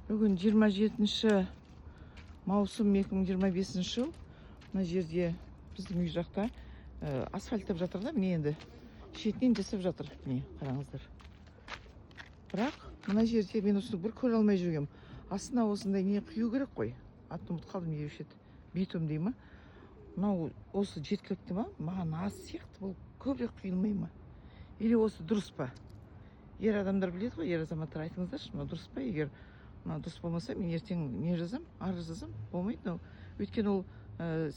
Бүгін 27 маусым 2025 жыл. Мына жерде біздің үй жақта асфальттап жатыр да, міне енді шетінен жасап жатыр. Міне қараңыздар. Бірақ мына жерде мен осыны бір көре алмай жүргем. Астына осындай не құю керек қой. Атын ұмытып қалдым, не деуші еді. Битум дей ма? Мынау осы жеткілікті ма? Маған аз сияқты, бұл көбірек құйылмай ма? Или осы дұрыс па? Ер адамдар біледі ғой, ер азаматтар, айтыңыздаршы, мынау дұрыс па? Егер мынау дұрыс болмаса, мен ертең не жазам? Арыз жазам? Болмайды мынау. Өйткені ол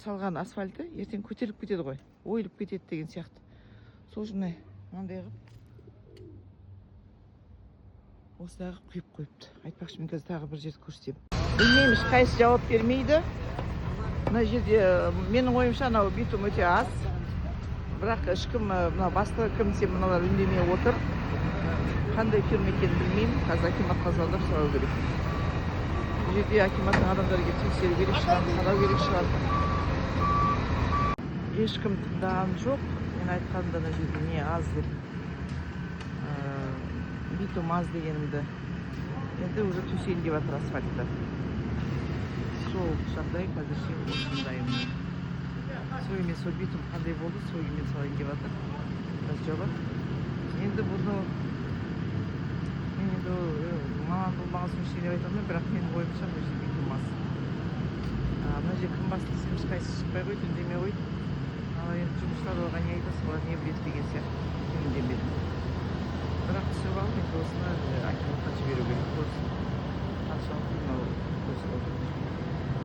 салған асфальты ертең көтеріліп кетеді ғой, ойылып кетеді деген сияқты. Сол үшін мынандай қылып осылай құйып қойыпты. Айтпақшы, мен қазір тағы бір жерді көрсетемін. Білмеймін, ешқайсысы жауап бермейді. Мына жерде менің ойымша анау битум өте аз. Бірақ ешкім, мына басты кім десе мыналар үндемей отыр. Қандай фирма екенін білмеймін. Қазір акиматқа звондап сұрау керек. Бұл жерде акиматтың адамдары келіп тексеру керек шығар, қарау керек шығар. Ешкім тыңдаған жоқ. Мен айтқанымда мына жерде не аз деп. Битум аз дегенімді. Енді уже төсейін деп жатыр асфальтта. Сол жағдай қазір сен осындаймын. Сол емес, сол битум қандай болды, сол күймен салайын деп жатыр. Қазір жауап. Енді бұны маған бұл маған соң деп айтамын, бірақ менің ойымша бұл жерде битум аз. Мына жерде кім басты десем, ешқайсысы шықпай қойды, үндемей қойды. Ал енді жұмысшылар оған не айтасың, олар не біледі деген сияқты үндемеді. Бірақ түсіріп алып, енді осыны акиматқа жіберу керек. Қаншалықты мынау